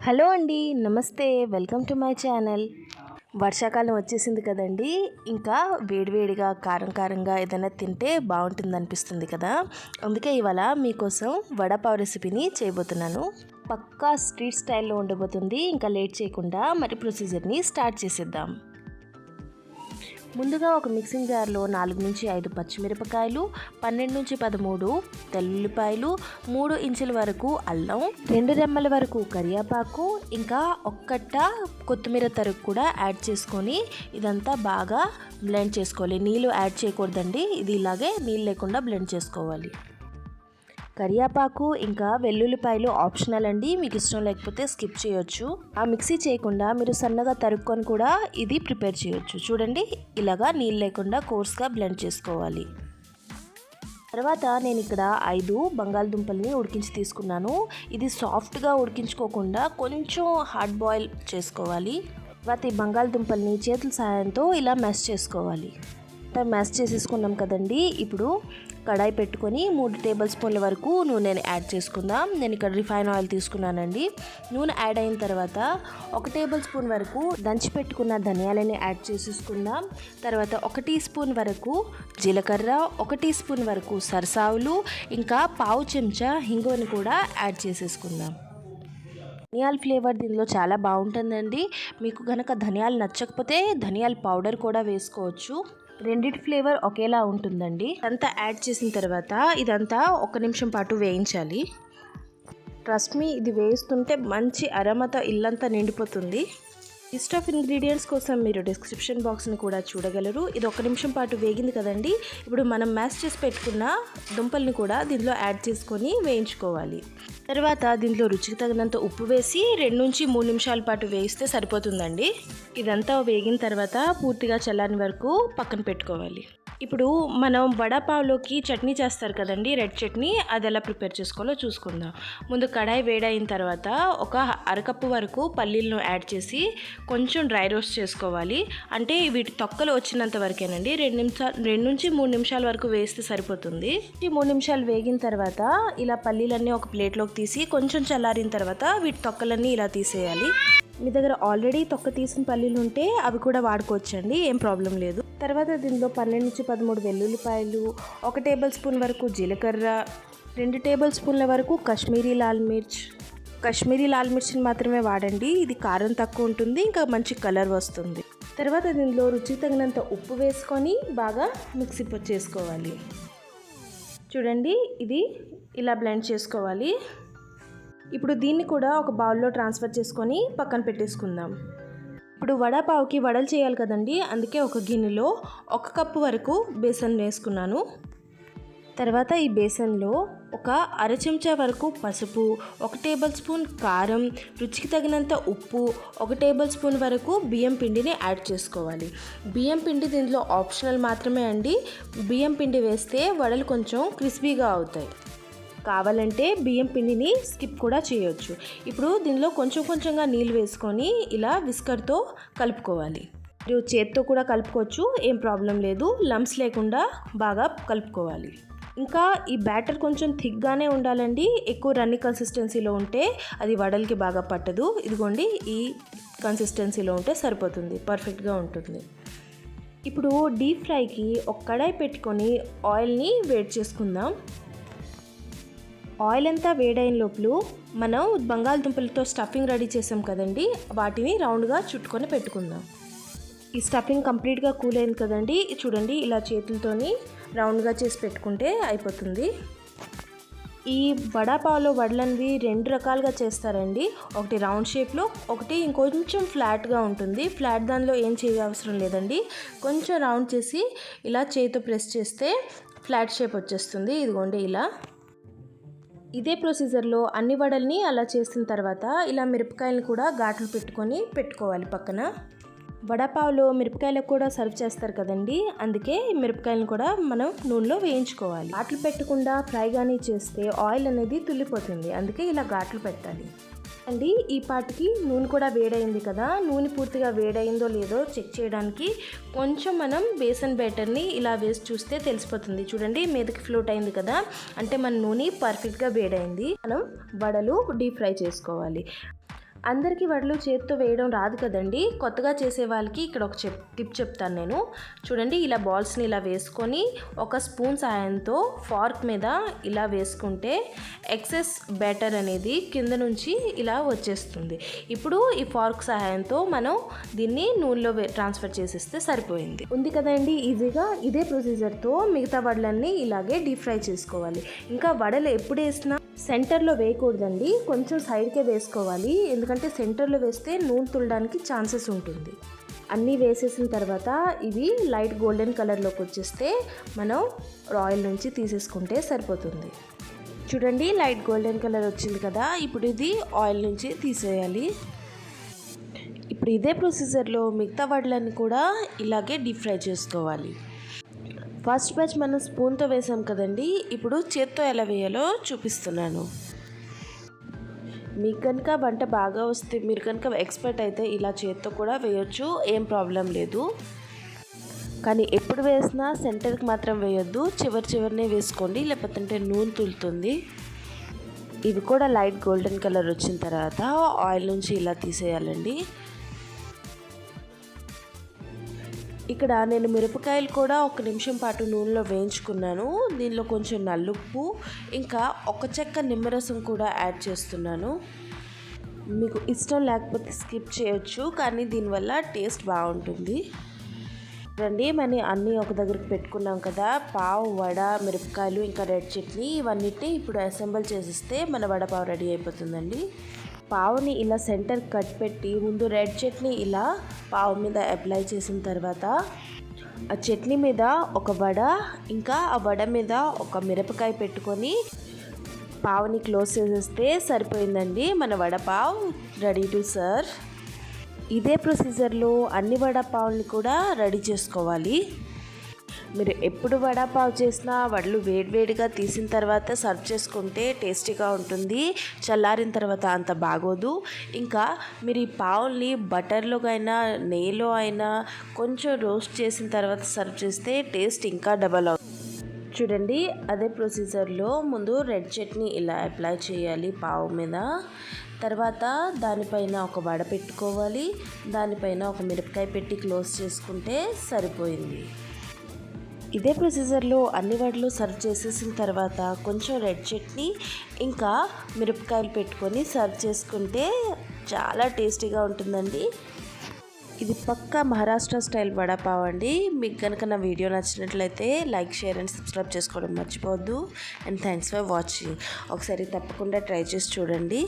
Hello అండి, నమస్తే. Welcome to my channel. వర్షాకాలం వచ్చేసింది కదండి. ఇంకా వేడివేడిగా కారంగా ఏదైనా తింటే బాగుంటుంది అనిపిస్తుంది కదా. అందుకే ఇవాళ మీకోసం వడపావ్ రెసిపీని చేయబోతున్నాను. పక్కా స్ట్రీట్ స్టైల్లో ఉండబోతుంది. ఇంకా లేట్ చేయకుండా మరి ప్రొసీజర్ని స్టార్ట్ చేసేద్దాం. ముందుగా ఒక మిక్సింగ్ జార్లో 4 నుంచి 5 పచ్చిమిరపకాయలు, 12 నుంచి 13 తెల్లుల్లిపాయలు, 3 ఇంచుల వరకు అల్లం, 2 రెమ్మల వరకు కరివేపాకు, ఇంకా ఒక్కట్ట కొత్తిమీర తరుగు కూడా యాడ్ చేసుకొని ఇదంతా బాగా బ్లెండ్ చేసుకోవాలి. నీళ్ళు యాడ్ చేయకూడదండి, ఇది ఇలాగే నీళ్ళు లేకుండా బ్లెండ్ చేసుకోవాలి. కరివేపాకు ఇంకా వెల్లుల్లిపాయలు ఆప్షనల్ అండి, మీకు ఇష్టం లేకపోతే స్కిప్ చేయొచ్చు. ఆ మిక్సీ చేయకుండా మీరు సన్నగా తరుక్కొని కూడా ఇది ప్రిపేర్ చేయొచ్చు. చూడండి, ఇలాగా నీళ్ళు లేకుండా కోర్స్గా బ్లెండ్ చేసుకోవాలి. తర్వాత నేను ఇక్కడ 5 బంగాళదుంపల్ని ఉడికించి తీసుకున్నాను. ఇది సాఫ్ట్గా ఉడికించుకోకుండా కొంచెం హార్డ్ బాయిల్ చేసుకోవాలి. తర్వాత ఈ బంగాళదుంపల్ని చేతుల సహాయంతో ఇలా మ్యాష్ చేసుకోవాలి. మ్యాష్ చేసేసుకున్నాం కదండి. ఇప్పుడు కడాయి పెట్టుకొని 3 టేబుల్ స్పూన్ల వరకు నూనెని యాడ్ చేసుకుందాం. నేను ఇక్కడ రిఫైన్ ఆయిల్ తీసుకున్నానండి. నూనె యాడ్ అయిన తర్వాత 1 టేబుల్ స్పూన్ వరకు దంచి పెట్టుకున్న ధనియాలని యాడ్ చేసేసుకుందాం. తర్వాత 1 టీ స్పూన్ వరకు జీలకర్ర, 1 టీ స్పూన్ వరకు సరసావులు, ఇంకా పావు చెంచా హింగుని కూడా యాడ్ చేసేసుకుందాం. ధనియాల ఫ్లేవర్ దీనిలో చాలా బాగుంటుందండి. మీకు కనుక ధనియాలు నచ్చకపోతే ధనియాల పౌడర్ కూడా వేసుకోవచ్చు. రెండిటి ఫ్లేవర్ ఒకేలా ఉంటుందండి. అంతా యాడ్ చేసిన తర్వాత ఇదంతా 1 నిమిషం పాటు వేయించాలి. ట్రస్ట్ మీ, ఇది వేస్తుంటే మంచి అరమత ఇల్లంతా నిండిపోతుంది. లిస్ట్ ఆఫ్ ఇంగ్రీడియంట్స్ కోసం మీరు డిస్క్రిప్షన్ బాక్స్ని కూడా చూడగలరు. ఇది 1 నిమిషం పాటు వేగింది కదండి. ఇప్పుడు మనం మ్యాష్ చేసి పెట్టుకున్న దుంపల్ని కూడా దీనిలో యాడ్ చేసుకొని వేయించుకోవాలి. తర్వాత దీంట్లో రుచికి తగినంత ఉప్పు వేసి 2 నుంచి 3 నిమిషాల పాటు వేయిస్తే సరిపోతుందండి. ఇదంతా వేగిన తర్వాత పూర్తిగా చల్లారిన వరకు పక్కన పెట్టుకోవాలి. ఇప్పుడు మనం వడపావ్లోకి చట్నీ చేస్తారు కదండి, రెడ్ చట్నీ, అది ఎలా ప్రిపేర్ చేసుకోవాలో చూసుకుందాం. ముందు కడాయి వేడైన తర్వాత ఒక అరకప్పు వరకు పల్లీలను యాడ్ చేసి కొంచెం డ్రై రోస్ట్ చేసుకోవాలి. అంటే వీటి తొక్కలు వచ్చినంత వరకేనండి. 2 నుంచి 3 నిమిషాల వరకు వేస్తే సరిపోతుంది. 3 నిమిషాలు వేగిన తర్వాత ఇలా పల్లీలన్నీ ఒక ప్లేట్లోకి తీసి కొంచెం చల్లారిన తర్వాత వీటి తొక్కలన్నీ ఇలా తీసేయాలి. మీ దగ్గర ఆల్రెడీ తొక్క తీసిన పల్లీలు ఉంటే అవి కూడా వాడుకోవచ్చండి, ఏం ప్రాబ్లం లేదు. తర్వాత దీనిలో 12 నుంచి 13 వెల్లుల్లిపాయలు, 1 టేబుల్ స్పూన్ వరకు జీలకర్ర, 2 టేబుల్ స్పూన్ల వరకు కాశ్మీరీ లాల్ మిర్చిని మాత్రమే వాడండి. ఇది కారం తక్కువ ఉంటుంది, ఇంకా మంచి కలర్ వస్తుంది. తర్వాత దీనిలో రుచికి తగినంత ఉప్పు వేసుకొని బాగా మిక్సీ చేసుకోవాలి. చూడండి, ఇది ఇలా బ్లెండ్ చేసుకోవాలి. ఇప్పుడు దీన్ని కూడా ఒక బౌల్లో ట్రాన్స్ఫర్ చేసుకొని పక్కన పెట్టేసుకుందాం. ఇప్పుడు వడపావుకి వడలు చేయాలి కదండి, అందుకే ఒక గిన్నెలో 1 కప్పు వరకు బేసన్ వేసుకున్నాను. తర్వాత ఈ బేసన్లో ఒక అర చెంచా వరకు పసుపు, 1 టేబుల్ స్పూన్ కారం, రుచికి తగినంత ఉప్పు, 1 టేబుల్ స్పూన్ వరకు బియ్యం పిండిని యాడ్ చేసుకోవాలి. బియ్యం పిండి దీనిలో ఆప్షనల్ మాత్రమే అండి. బియ్యం పిండి వేస్తే వడలు కొంచెం క్రిస్పీగా అవుతాయి. కావాలంటే బియ్యం పిండిని స్కిప్ కూడా చేయొచ్చు. ఇప్పుడు దీనిలో కొంచెంగా నీళ్ళు వేసుకొని ఇలా విస్కర్తో కలుపుకోవాలి. మీరు చేత్తో కూడా కలుపుకోవచ్చు, ఏం ప్రాబ్లం లేదు. లంప్స్ లేకుండా బాగా కలుపుకోవాలి. ఇంకా ఈ బ్యాటర్ కొంచెం థిక్గానే ఉండాలండి. ఎక్కువ రన్ని కన్సిస్టెన్సీలో ఉంటే అది వడలకి బాగా పట్టదు. ఇదిగోండి, ఈ కన్సిస్టెన్సీలో ఉంటే సరిపోతుంది, పర్ఫెక్ట్గా ఉంటుంది. ఇప్పుడు డీప్ ఫ్రైకి ఒక కడాయి పెట్టుకొని ఆయిల్ని వేడి చేసుకుందాం. ఆయిల్ అంతా వేడైన లోపల మనం బంగాళదుంపలతో స్టఫింగ్ రెడీ చేసాం కదండి, వాటిని రౌండ్గా చుట్టుకొని పెట్టుకుందాం. ఈ స్టఫింగ్ కంప్లీట్గా కూల్ అయింది కదండి. చూడండి, ఇలా చేతులతోని రౌండ్గా చేసి పెట్టుకుంటే అయిపోతుంది. ఈ వడపావ్లో వడలనేవి 2 రకాలుగా చేస్తారండి. ఒకటి రౌండ్ షేప్లో, ఒకటి ఇంకొంచెం ఫ్లాట్గా ఉంటుంది. ఫ్లాట్ దానిలో ఏం చేయవసరం లేదండి. కొంచెం రౌండ్ చేసి ఇలా చేతితో ప్రెస్ చేస్తే ఫ్లాట్ షేప్ వచ్చేస్తుంది. ఇదిగోండి ఇలా. ఇదే ప్రొసీజర్లో అన్ని వడల్ని అలా చేసిన తర్వాత ఇలా మిరపకాయలను కూడా ఘాట్లు పెట్టుకోవాలి పక్కన. వడపావ్లో మిరపకాయలకు కూడా సర్వ్ చేస్తారు కదండి, అందుకే మిరపకాయలను కూడా మనం నూనెలో వేయించుకోవాలి. ఘాట్లు పెట్టకుండా ఫ్రై కానీ చేస్తే ఆయిల్ అనేది తుల్లిపోతుంది, అందుకే ఇలా ఘాట్లు పెట్టాలి. అండి, ఈ పాటికి నూనె కూడా వేడైంది కదా. నూనె పూర్తిగా వేడైందో లేదో చెక్ చేయడానికి కొంచెం మనం బేసన్ బ్యాటర్ని ఇలా వేసి చూస్తే తెలిసిపోతుంది. చూడండి, మీదకి ఫ్లోట్ అయింది కదా, అంటే మన నూనె పర్ఫెక్ట్గా వేడైంది. మనం వడలు డీప్ ఫ్రై చేసుకోవాలి. అందరికీ వడలు చేత్తో వేయడం రాదు కదండి. కొత్తగా చేసే వాళ్ళకి ఇక్కడ ఒక టిప్ చెప్తాను నేను. చూడండి, ఇలా బాల్స్ని ఇలా వేసుకొని ఒక స్పూన్ సాయంతో ఫార్క్ మీద ఇలా వేసుకుంటే ఎక్సెస్ బ్యాటర్ అనేది కింద నుంచి ఇలా వచ్చేస్తుంది. ఇప్పుడు ఈ ఫార్క్ సహాయంతో మనం దీన్ని నూనెలో ట్రాన్స్ఫర్ చేసేస్తే సరిపోయింది. ఉంది కదండి ఈజీగా. ఇదే ప్రొసీజర్తో మిగతా వడలన్నీ ఇలాగే డీప్ ఫ్రై చేసుకోవాలి. ఇంకా వడలు ఎప్పుడు వేసినా సెంటర్లో వేయకూడదండి, కొంచెం సైడ్కే వేసుకోవాలి. ఎందుకంటే సెంటర్లో వేస్తే నూనె తుల్లడానికి ఛాన్సెస్ ఉంటుంది. అన్నీ వేసేసిన తర్వాత ఇవి లైట్ గోల్డెన్ కలర్లోకి వచ్చేస్తే మనం ఆయిల్ నుంచి తీసేసుకుంటే సరిపోతుంది. చూడండి, లైట్ గోల్డెన్ కలర్ వచ్చింది కదా. ఇప్పుడు ఇది ఆయిల్ నుంచి తీసేయాలి. ఇప్పుడు ఇదే ప్రొసీజర్లో మిగతా వడలన్నీ కూడా ఇలాగే డీప్ ఫ్రై చేసుకోవాలి. ఫస్ట్ బ్యాచ్ మనం స్పూన్తో వేసాం కదండి. ఇప్పుడు చేత్తో ఎలా వేయాలో చూపిస్తున్నాను. మీకు కనుక వంట బాగా వస్తే, మీరు కనుక ఎక్స్పర్ట్ అయితే ఇలా చేత్తో కూడా వేయొచ్చు, ఏం ప్రాబ్లం లేదు. కానీ ఎప్పుడు వేసినా సెంటర్కి మాత్రం వేయొద్దు, చివరినే వేసుకోండి, లేకపోతే నూనె తులుతుంది. ఇవి కూడా లైట్ గోల్డెన్ కలర్ వచ్చిన తర్వాత ఆయిల్ నుంచి ఇలా తీసేయాలండి. ఇక్కడ నేను మిరపకాయలు కూడా 1 నిమిషం పాటు నూనెలో వేయించుకున్నాను. దీనిలో కొంచెం నల్లుప్పు, ఇంకా ఒక చెక్క నిమ్మరసం కూడా యాడ్ చేస్తున్నాను. మీకు ఇష్టం లేకపోతే స్కిప్ చేయొచ్చు, కానీ దీనివల్ల టేస్ట్ బాగుంటుంది. రండి, మనం అన్నీ ఒక దగ్గరికి పెట్టుకున్నాం కదా. పావ్, వడ, మిరపకాయలు, ఇంకా రెడ్ చట్నీ, ఇవన్నిటిని ఇప్పుడు అసెంబుల్ చేసిస్తే మన వడపావ్ రెడీ అయిపోతుందండి. పావుని ఇలా సెంటర్ కట్ పెట్టి ముందు రెడ్ చట్నీ ఇలా పావు మీద అప్లై చేసిన తర్వాత ఆ చట్నీ మీద ఒక వడ, ఇంకా ఆ వడ మీద ఒక మిరపకాయ పెట్టుకొని పావుని క్లోజ్ చేసేస్తే సరిపోయిందండి. మన వడపావ్ రెడీ టు సర్వ్. ఇదే ప్రొసీజర్లో అన్ని వడపావుల్ని కూడా రెడీ చేసుకోవాలి. మీరు ఎప్పుడు వడపావ్ చేసినా వడలు వేడివేడిగా తీసిన తర్వాత సర్వ్ చేసుకుంటే టేస్టీగా ఉంటుంది. చల్లారిన తర్వాత అంత బాగోదు. ఇంకా మీరు ఈ పావుల్ని బటర్లో అయినా నెయ్యిలో అయినా కొంచెం రోస్ట్ చేసిన తర్వాత సర్వ్ చేస్తే టేస్ట్ ఇంకా డబల్ అవుతుంది. చూడండి, అదే ప్రొసీజర్లో ముందు రెడ్ చట్నీ ఇలా అప్లై చేయాలి పావు మీద. తర్వాత దానిపైన ఒక వడ పెట్టుకోవాలి. దానిపైన ఒక మిరపకాయ పెట్టి క్లోజ్ చేసుకుంటే సరిపోయింది. ఇదే ప్రొసీజర్లో అన్ని వడలు సర్వ్ చేసేసిన తర్వాత కొంచెం రెడ్ చట్నీ ఇంకా మిరపకాయలు పెట్టుకొని సర్వ్ చేసుకుంటే చాలా టేస్టీగా ఉంటుందండి. ఇది పక్కా మహారాష్ట్ర స్టైల్ వడపావ్ అండి. మీకు కనుక నా వీడియో నచ్చినట్లయితే లైక్, షేర్ అండ్ సబ్స్క్రైబ్ చేసుకోవడం మర్చిపోవద్దు. And thanks for watching. ఒకసారి తప్పకుండా ట్రై చేసి చూడండి.